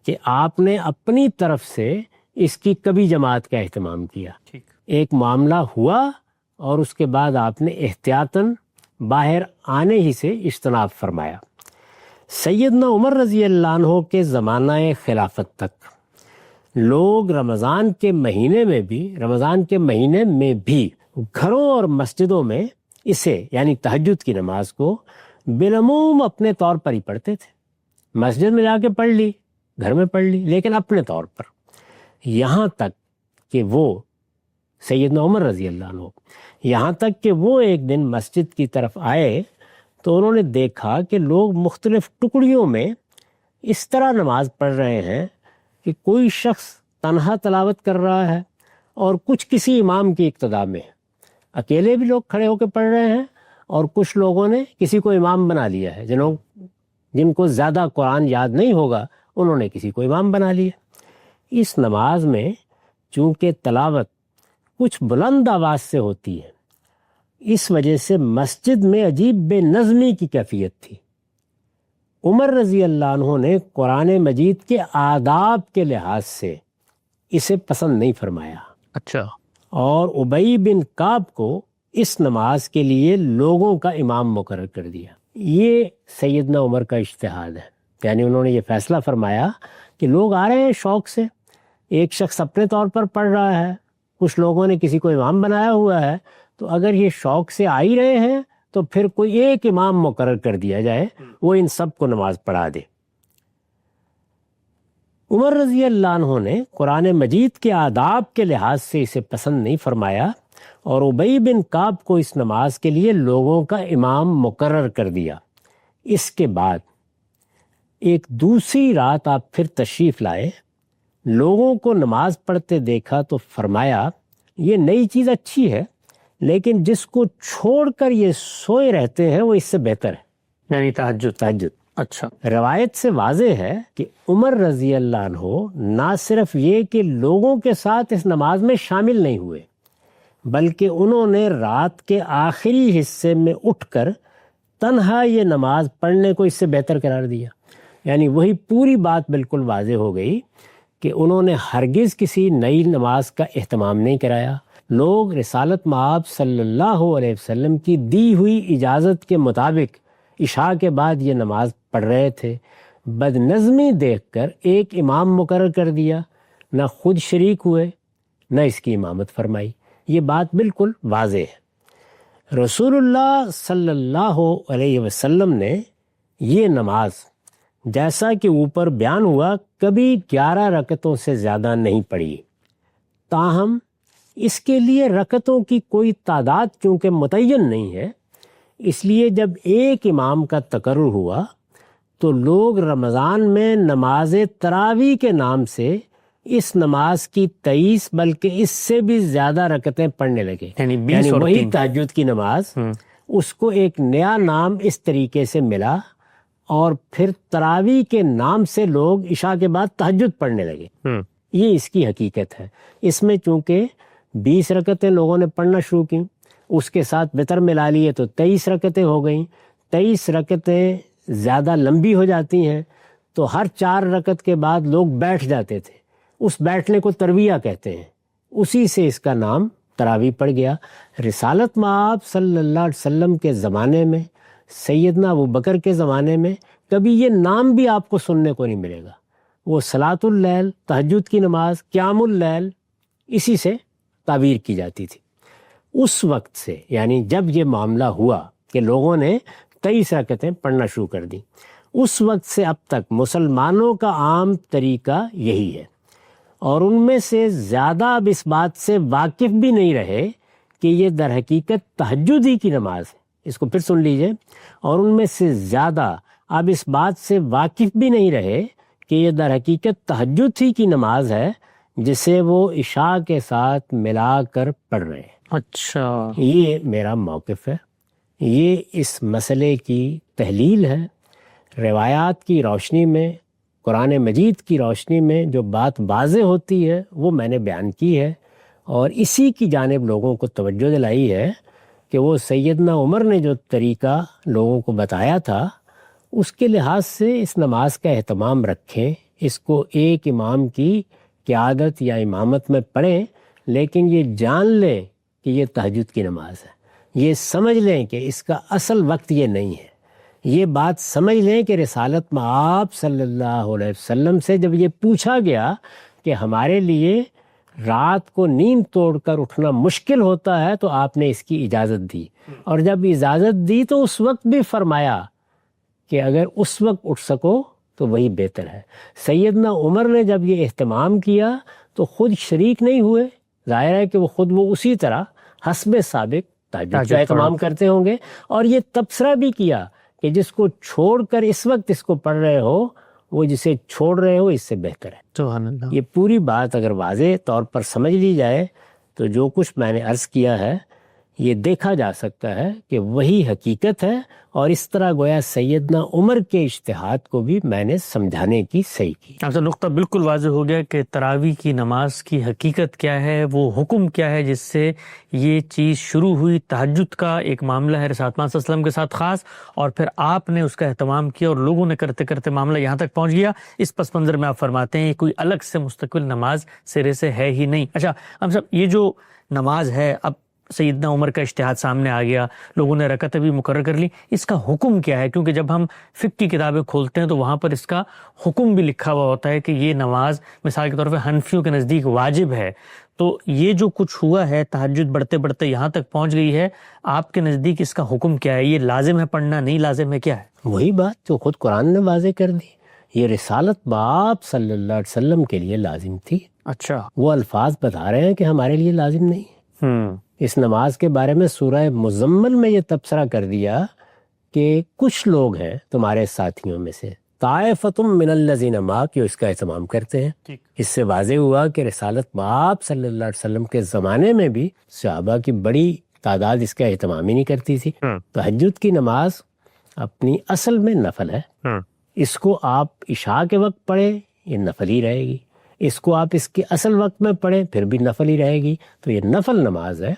کہ آپ نے اپنی طرف سے اس کی کبھی جماعت کا اہتمام کیا. ایک معاملہ ہوا اور اس کے بعد آپ نے احتیاطاً باہر آنے ہی سے اجتناب فرمایا. سیدنا عمر رضی اللہ عنہ کے زمانہ خلافت تک لوگ رمضان کے مہینے میں بھی گھروں اور مسجدوں میں اسے یعنی تہجد کی نماز کو بالعموم اپنے طور پر ہی پڑھتے تھے. مسجد میں جا کے پڑھ لی، گھر میں پڑھ لی، لیکن اپنے طور پر. یہاں تک کہ وہ سیدنا عمر رضی اللہ عنہ ایک دن مسجد کی طرف آئے تو انہوں نے دیکھا کہ لوگ مختلف ٹکڑیوں میں اس طرح نماز پڑھ رہے ہیں کہ کوئی شخص تنہا تلاوت کر رہا ہے اور کچھ کسی امام کی اقتداء میں، اکیلے بھی لوگ کھڑے ہو کے پڑھ رہے ہیں اور کچھ لوگوں نے کسی کو امام بنا لیا ہے. جن کو زیادہ قرآن یاد نہیں ہوگا انہوں نے کسی کو امام بنا لیا. اس نماز میں چونکہ تلاوت کچھ بلند آواز سے ہوتی ہے، اس وجہ سے مسجد میں عجیب بے نظمی کی کیفیت تھی. عمر رضی اللہ عنہ نے قرآن مجید کے آداب کے لحاظ سے اسے پسند نہیں فرمایا. اچھا. اور ابی بن کعب کو اس نماز کے لیے لوگوں کا امام مقرر کر دیا. یہ سیدنا عمر کا اجتہاد ہے. یعنی انہوں نے یہ فیصلہ فرمایا کہ لوگ آ رہے ہیں شوق سے، ایک شخص اپنے طور پر پڑھ رہا ہے، کچھ لوگوں نے کسی کو امام بنایا ہوا ہے، تو اگر یہ شوق سے آ ہی رہے ہیں تو پھر کوئی ایک امام مقرر کر دیا جائے، وہ ان سب کو نماز پڑھا دے. عمر رضی اللہ عنہ نے قرآن مجید کے آداب کے لحاظ سے اسے پسند نہیں فرمایا اور ابی بن کعب کو اس نماز کے لیے لوگوں کا امام مقرر کر دیا۔ اس کے بعد ایک دوسری رات آپ پھر تشریف لائے، لوگوں کو نماز پڑھتے دیکھا تو فرمایا یہ نئی چیز اچھی ہے، لیکن جس کو چھوڑ کر یہ سوئے رہتے ہیں وہ اس سے بہتر ہے، یعنی تہجد۔ اچھا، روایت سے واضح ہے کہ عمر رضی اللہ عنہ نہ صرف یہ کہ لوگوں کے ساتھ اس نماز میں شامل نہیں ہوئے، بلکہ انہوں نے رات کے آخری حصے میں اٹھ کر تنہا یہ نماز پڑھنے کو اس سے بہتر قرار دیا۔ یعنی وہی پوری بات بالکل واضح ہو گئی کہ انہوں نے ہرگز کسی نئی نماز کا اہتمام نہیں کرایا۔ لوگ رسالت مآب صلی اللہ علیہ وسلم کی دی ہوئی اجازت کے مطابق عشاء کے بعد یہ نماز پڑھ رہے تھے۔ بد نظمی دیکھ کر ایک امام مقرر کر دیا، نہ خود شریک ہوئے نہ اس کی امامت فرمائی۔ یہ بات بالکل واضح ہے۔ رسول اللہ صلی اللہ علیہ وسلم نے یہ نماز جیسا کہ اوپر بیان ہوا کبھی 11 رکعتوں سے زیادہ نہیں پڑھی، تاہم اس کے لیے رکعتوں کی کوئی تعداد چونکہ متعین نہیں ہے، اس لیے جب ایک امام کا تقرر ہوا تو لوگ رمضان میں نماز تراویح کے نام سے اس نماز کی 23 بلکہ اس سے بھی زیادہ رکعتیں پڑھنے لگے، یعنی 20 اور وہی 3 تہجد کی نماز، اس کو ایک نیا نام اس طریقے سے ملا اور پھر تراویح کے نام سے لوگ عشاء کے بعد تہجد پڑھنے لگے۔ یہ اس کی حقیقت ہے۔ اس میں چونکہ 20 رکعتیں لوگوں نے پڑھنا شروع کی، اس کے ساتھ وتر ملا لیے تو 23 رکعتیں ہو گئیں۔ 23 رکعتیں زیادہ لمبی ہو جاتی ہیں تو ہر 4 رکعت کے بعد لوگ بیٹھ جاتے تھے، اس بیٹھنے کو ترویہ کہتے ہیں، اسی سے اس کا نام تراویح پڑ گیا۔ رسالت مآب صلی اللہ علیہ وسلم کے زمانے میں، سیدنا ابوبکر کے زمانے میں کبھی یہ نام بھی آپ کو سننے کو نہیں ملے گا۔ وہ صلاۃ اللیل، تہجد کی نماز، قیام اللیل، اسی سے تعبیر کی جاتی تھی۔ اس وقت سے یعنی جب یہ معاملہ ہوا کہ لوگوں نے 23 رکعتیں پڑھنا شروع کر دی، اس وقت سے اب تک مسلمانوں کا عام طریقہ یہی ہے، اور ان میں سے زیادہ اب اس بات سے واقف بھی نہیں رہے کہ یہ در حقیقت تہجد ہی کی نماز ہے۔ اس کو پھر سن لیجئے، اور ان میں سے زیادہ اب اس بات سے واقف بھی نہیں رہے کہ یہ در حقیقت تہجد ہی کی نماز ہے جسے وہ عشاء کے ساتھ ملا کر پڑھ رہے ہیں۔ اچھا، یہ میرا موقف ہے، یہ اس مسئلے کی تحلیل ہے۔ روایات کی روشنی میں، قرآن مجید کی روشنی میں جو بات واضح ہوتی ہے وہ میں نے بیان کی ہے، اور اسی کی جانب لوگوں کو توجہ دلائی ہے کہ وہ سیدنا عمر نے جو طریقہ لوگوں کو بتایا تھا اس کے لحاظ سے اس نماز کا اہتمام رکھیں، اس کو ایک امام کی قیادت یا امامت میں پڑھیں، لیکن یہ جان لیں کہ یہ تہجد کی نماز ہے، یہ سمجھ لیں کہ اس کا اصل وقت یہ نہیں ہے، یہ بات سمجھ لیں کہ رسالت مآب صلی اللہ علیہ وسلم سے جب یہ پوچھا گیا کہ ہمارے لیے رات کو نیند توڑ کر اٹھنا مشکل ہوتا ہے تو آپ نے اس کی اجازت دی، اور جب اجازت دی تو اس وقت بھی فرمایا کہ اگر اس وقت اٹھ سکو تو وہی بہتر ہے۔ سیدنا عمر نے جب یہ اہتمام کیا تو خود شریک نہیں ہوئے، ظاہر ہے کہ وہ اسی طرح حسب سابق تہجد کا اہتمام کرتے ہوں گے، اور یہ تبصرہ بھی کیا کہ جس کو چھوڑ کر اس وقت اس کو پڑھ رہے ہو وہ جسے چھوڑ رہے ہو اس سے بہتر ہے۔ سبحان اللہ۔ یہ پوری بات اگر واضح طور پر سمجھ لی جائے تو جو کچھ میں نے عرض کیا ہے یہ دیکھا جا سکتا ہے کہ وہی حقیقت ہے، اور اس طرح گویا سیدنا عمر کے اجتہاد کو بھی میں نے سمجھانے کی صحیح کی۔ آپ سے نقطہ بالکل واضح ہو گیا کہ تراویح کی نماز کی حقیقت کیا ہے، وہ حکم کیا ہے جس سے یہ چیز شروع ہوئی۔ تہجد کا ایک معاملہ ہے رسالت مآب صلی اللہ علیہ وسلم کے ساتھ خاص، اور پھر آپ نے اس کا اہتمام کیا اور لوگوں نے کرتے کرتے معاملہ یہاں تک پہنچ گیا۔ اس پس منظر میں آپ فرماتے ہیں یہ کوئی الگ سے مستقل نماز سرے سے ہے ہی نہیں۔ اچھا ہم سب یہ جو نماز ہے، اب سیدنا عمر کا اجتہاد سامنے آ گیا، لوگوں نے رکعتیں بھی مقرر کر لی، اس کا حکم کیا ہے؟ کیونکہ جب ہم فقہ کی کتابیں کھولتے ہیں تو وہاں پر اس کا حکم بھی لکھا ہوا ہوتا ہے کہ یہ نماز مثال کے طور پہ حنفیوں کے نزدیک واجب ہے۔ تو یہ جو کچھ ہوا ہے، تہجد بڑھتے بڑھتے یہاں تک پہنچ گئی ہے، آپ کے نزدیک اس کا حکم کیا ہے؟ یہ لازم ہے پڑھنا، نہیں لازم ہے، کیا ہے؟ وہی بات جو خود قرآن نے واضح کر دی، یہ رسالت باب صلی اللہ علیہ وسلم کے لیے لازم تھی. اچھا. وہ الفاظ بتا رہے ہیں کہ ہمارے لیے لازم نہیں. اس نماز کے بارے میں سورہ مزمل میں یہ تبصرہ کر دیا کہ کچھ لوگ ہیں تمہارے ساتھیوں میں سے طائفتم من الذین ما کہ اس کا اہتمام کرتے ہیں. اس سے واضح ہوا کہ رسالت باب صلی اللہ علیہ وسلم کے زمانے میں بھی صحابہ کی بڑی تعداد اس کا اہتمام ہی نہیں کرتی تھی. تہجد کی نماز اپنی اصل میں نفل ہے. اس کو آپ عشاء کے وقت پڑھیں یہ نفل ہی رہے گی، اس کو آپ اس کے اصل وقت میں پڑھیں پھر بھی نفل ہی رہے گی. تو یہ نفل نماز ہے،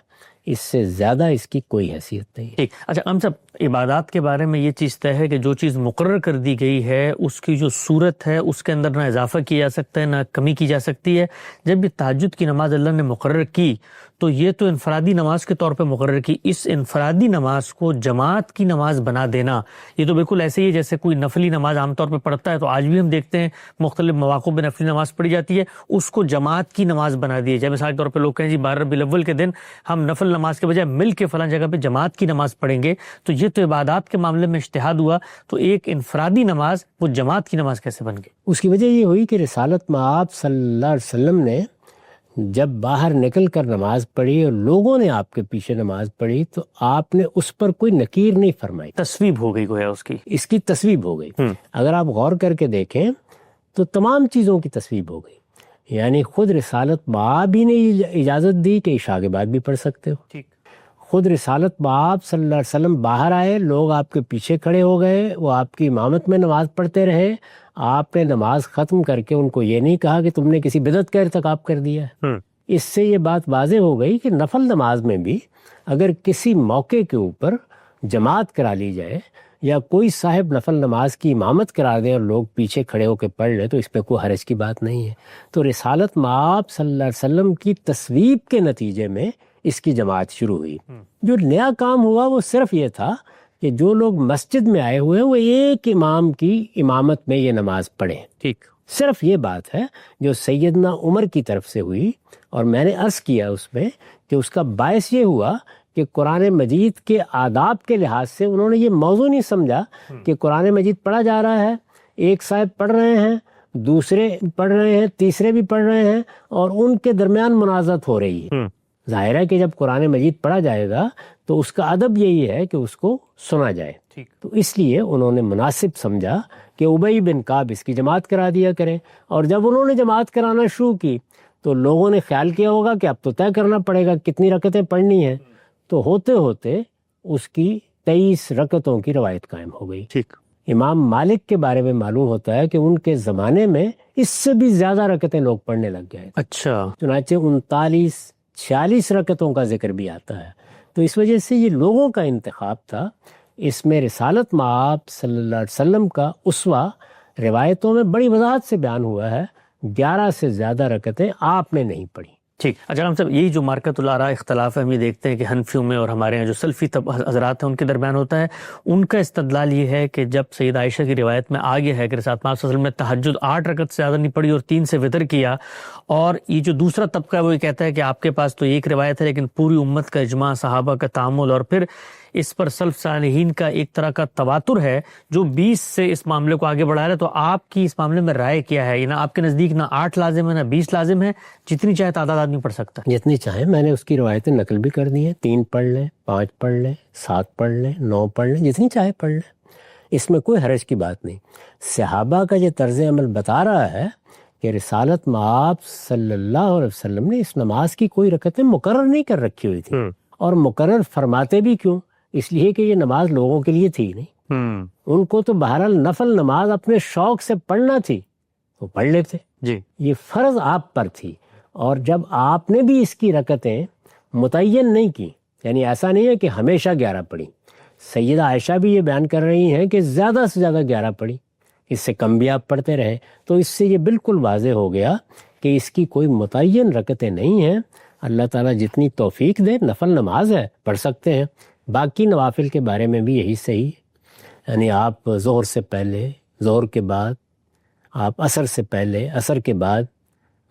اس سے زیادہ اس کی کوئی حیثیت نہیں. ٹھیک. اچھا ہم سب عبادات کے بارے میں یہ چیز طے ہے کہ جو چیز مقرر کر دی گئی ہے اس کی جو صورت ہے اس کے اندر نہ اضافہ کیا جا سکتا ہے نہ کمی کی جا سکتی ہے. جب یہ تہجد کی نماز اللہ نے مقرر کی تو یہ تو انفرادی نماز کے طور پہ مقرر کی. اس انفرادی نماز کو جماعت کی نماز بنا دینا یہ تو بالکل ایسے ہی ہے جیسے کوئی نفلی نماز عام طور پہ پڑھتا ہے. تو آج بھی ہم دیکھتے ہیں مختلف مواقع پہ نفلی نماز پڑھی جاتی ہے، اس کو جماعت کی نماز بنا دی جائے. مثال کے طور پہ لوگ کہیں جی 12 ربیع الاول کے دن ہم نفل نماز کے بجائے مل کے فلاں جگہ پہ جماعت کی نماز پڑھیں گے. تو یہ تو عبادات کے معاملے میں اجتہاد ہوا. تو ایک انفرادی نماز وہ جماعت کی نماز کیسے بن گئی؟ اس کی وجہ یہ ہوئی کہ رسالت مآب صلی اللہ علیہ وسلم نے جب باہر نکل کر نماز پڑھی اور لوگوں نے آپ کے پیچھے نماز پڑھی تو آپ نے اس پر کوئی نکیر نہیں فرمائی. تصویب ہو گئی گویا اس کی تصویب ہو گئی. اگر آپ غور کر کے دیکھیں تو تمام چیزوں کی تصویب ہو گئی. یعنی خود رسالت مآب ہی نے اجازت دی کہ عشاء کے بعد بھی پڑھ سکتے ہو. ٹھیک. خود رسالت مآب صلی اللہ علیہ وسلم باہر آئے، لوگ آپ کے پیچھے کھڑے ہو گئے، وہ آپ کی امامت میں نماز پڑھتے رہے. آپ نے نماز ختم کر کے ان کو یہ نہیں کہا کہ تم نے کسی بدعت کا ارتکاب کر دیا ہے. اس سے یہ بات واضح ہو گئی کہ نفل نماز میں بھی اگر کسی موقع کے اوپر جماعت کرا لی جائے یا کوئی صاحب نفل نماز کی امامت کرا دیں اور لوگ پیچھے کھڑے ہو کے پڑھ لیں تو اس پہ کوئی حرج کی بات نہیں ہے. تو رسالت مآب صلی اللہ علیہ وسلم کی تصویب کے نتیجے میں اس کی جماعت شروع ہوئی. جو نیا کام ہوا وہ صرف یہ تھا کہ جو لوگ مسجد میں آئے ہوئے ہیں وہ ایک امام کی امامت میں یہ نماز پڑھیں. ٹھیک. صرف یہ بات ہے جو سیدنا عمر کی طرف سے ہوئی. اور میں نے عرض کیا اس میں کہ اس کا باعث یہ ہوا کہ قرآن مجید کے آداب کے لحاظ سے انہوں نے یہ موضوع نہیں سمجھا کہ قرآن مجید پڑھا جا رہا ہے، ایک صاحب پڑھ رہے ہیں، دوسرے پڑھ رہے ہیں، تیسرے بھی پڑھ رہے ہیں اور ان کے درمیان منازعت ہو رہی ہے. ظاہر ہے کہ جب قرآن مجید پڑھا جائے گا تو اس کا ادب یہی ہے کہ اس کو سنا جائے. تو اس لیے انہوں نے مناسب سمجھا کہ ابی بن کعب اس کی جماعت کرا دیا کریں. اور جب انہوں نے جماعت کرانا شروع کی تو لوگوں نے خیال کیا ہوگا کہ اب تو طے کرنا پڑے گا کتنی رکعتیں پڑھنی ہیں. تو ہوتے ہوتے اس کی 23 رکعتوں کی روایت قائم ہو گئی. ٹھیک. امام مالک کے بارے میں معلوم ہوتا ہے کہ ان کے زمانے میں اس سے بھی زیادہ رکعتیں لوگ پڑھنے لگ گئے. اچھا. چنانچہ 39-46 رکعتوں کا ذکر بھی آتا ہے. تو اس وجہ سے یہ لوگوں کا انتخاب تھا. اس میں رسالت مآب صلی اللہ علیہ وسلم کا اسوہ روایتوں میں بڑی وضاحت سے بیان ہوا ہے. 11 سے زیادہ رکعتیں آپ نے نہیں پڑھی. ٹھیک. اچھا ہم سب یہی جو مارکت الاراء اختلاف ہے ہم یہ دیکھتے ہیں کہ حنفیوں میں اور ہمارے یہاں جو سلفی حضرات ہیں ان کے درمیان ہوتا ہے. ان کا استدلال یہ ہے کہ جب سیدہ عائشہ کی روایت میں آگے ہے کہ رسالت مآب صلی اللہ علیہ وسلم نے تہجد 8 رکعت سے زیادہ نہیں پڑھی اور 3 سے وطر کیا، اور یہ جو دوسرا طبقہ ہے وہ یہ کہتا ہے کہ آپ کے پاس تو ایک روایت ہے لیکن پوری امت کا اجماع، صحابہ کا تعامل اور پھر اس پر سلف صالحین کا ایک طرح کا تواتر ہے جو 20 سے اس معاملے کو آگے بڑھا رہا ہے. تو آپ کی اس معاملے میں رائے کیا ہے؟ نہ آپ کے نزدیک نہ 8 لازم ہے نہ 20 لازم ہے، جتنی چاہے تعداد آدمی پڑھ سکتا ہے؟ جتنی چاہے. میں نے اس کی روایتیں نقل بھی کر دی ہیں. 3 پڑھ لیں، 5 پڑھ لیں، 7 پڑھ لیں، 9 پڑھ لیں، جتنی چاہے پڑھ لیں. اس میں کوئی حرج کی بات نہیں. صحابہ کا یہ طرز عمل بتا رہا ہے کہ رسالت مآب صلی اللہ علیہ وسلم نے اس نماز کی کوئی رکعتیں مقرر نہیں کر رکھی ہوئی تھی. اور مقرر فرماتے بھی کیوں؟ اس لیے کہ یہ نماز لوگوں کے لیے تھی نہیں. ان کو تو بہرحال نفل نماز اپنے شوق سے پڑھنا تھی، وہ پڑھ لیتے. جی. یہ فرض آپ پر تھی. اور جب آپ نے بھی اس کی رکعتیں متعین نہیں کی، یعنی ایسا نہیں ہے کہ ہمیشہ 11 پڑھی. سیدہ عائشہ بھی یہ بیان کر رہی ہیں کہ زیادہ سے زیادہ 11 پڑھی، اس سے کم بھی آپ پڑھتے رہے. تو اس سے یہ بالکل واضح ہو گیا کہ اس کی کوئی متعین رکعتیں نہیں ہیں. اللہ تعالیٰ جتنی توفیق دے، نفل نماز ہے پڑھ سکتے ہیں. باقی نوافل کے بارے میں بھی یہی صحیح ہے. یعنی آپ ظہر سے پہلے، ظہر کے بعد، آپ عصر سے پہلے، عصر کے بعد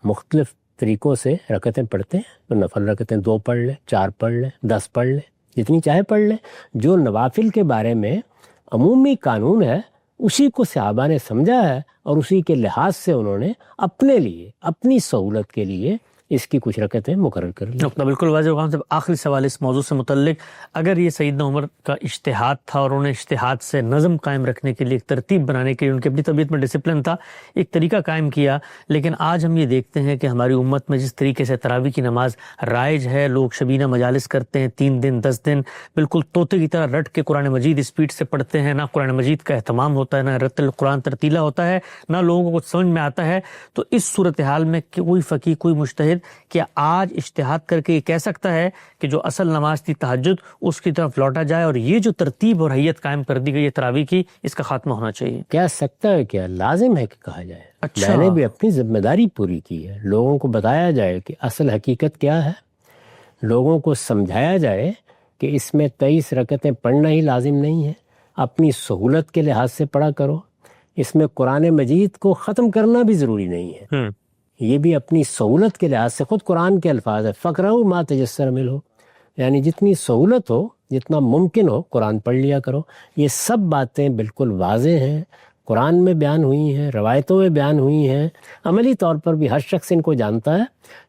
مختلف طریقوں سے رکعتیں پڑھتے ہیں. تو نفل رکعتیں 2 پڑھ لیں، 4 پڑھ لیں، 10 پڑھ لیں، جتنی چاہے پڑھ لیں. جو نوافل کے بارے میں عمومی قانون ہے اسی کو صحابہ نے سمجھا ہے اور اسی کے لحاظ سے انہوں نے اپنے لیے اپنی سہولت کے لیے اس کی کچھ رکعتیں مقرر کر لی۔ نقطہ بالکل واضح ہوگا۔ ہم صاحب آخری سوال اس موضوع سے متعلق، اگر یہ سیدنا عمر کا اجتہاد تھا اور انہوں نے اجتہاد سے نظم قائم رکھنے کے لیے، ایک ترتیب بنانے کے لیے، ان کی اپنی طبیعت میں ڈسپلن تھا، ایک طریقہ قائم کیا، لیکن آج ہم یہ دیکھتے ہیں کہ ہماری امت میں جس طریقے سے تراویح کی نماز رائج ہے، لوگ شبینہ مجالس کرتے ہیں 3 دن 10 دن، بالکل طوطے کی طرح رٹ کے قرآن مجید اسپیڈ سے پڑھتے ہیں، نہ قرآن مجید کا اہتمام ہوتا ہے، نہ رتل قرآن ترتیلہ ہوتا ہے، نہ لوگوں کو کچھ سمجھ میں آتا ہے، تو اس صورتحال میں کوئی فقیہ، کوئی مجتہد کیا آج اجتہاد کر کے یہ کہہ سکتا ہے کہ جو اصل نماز تھی تہجد، اس کی طرف لوٹا جائے اور یہ جو ترتیب اور حیت قائم کر دی گئی ہے تراویح کی، اس کا خاتمہ ہونا چاہیے؟ کہہ سکتا ہے، کیا لازم ہے کہ کہا جائے۔ اچھا، میں نے بھی اپنی ذمہ داری پوری کی ہے، لوگوں کو بتایا جائے کہ اصل حقیقت کیا ہے، لوگوں کو سمجھایا جائے کہ اس میں 23 رکعتیں پڑھنا ہی لازم نہیں ہے، اپنی سہولت کے لحاظ سے پڑھا کرو، اس میں قرآن مجید کو ختم کرنا بھی ضروری نہیں ہے، یہ بھی اپنی سہولت کے لحاظ سے، خود قرآن کے الفاظ ہے فَقْرَؤْا مَا تَيَسَّرَ مِنْهُ، یعنی جتنی سہولت ہو، جتنا ممکن ہو قرآن پڑھ لیا کرو۔ یہ سب باتیں بالکل واضح ہیں، قرآن میں بیان ہوئی ہیں، روایتوں میں بیان ہوئی ہیں، عملی طور پر بھی ہر شخص ان کو جانتا ہے۔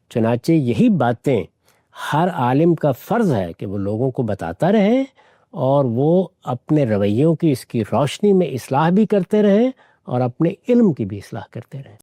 چنانچہ یہی باتیں ہر عالم کا فرض ہے کہ وہ لوگوں کو بتاتا رہے اور وہ اپنے رویوں کی، اس کی روشنی میں اصلاح بھی کرتے رہیں اور اپنے علم کی بھی اصلاح کرتے رہیں۔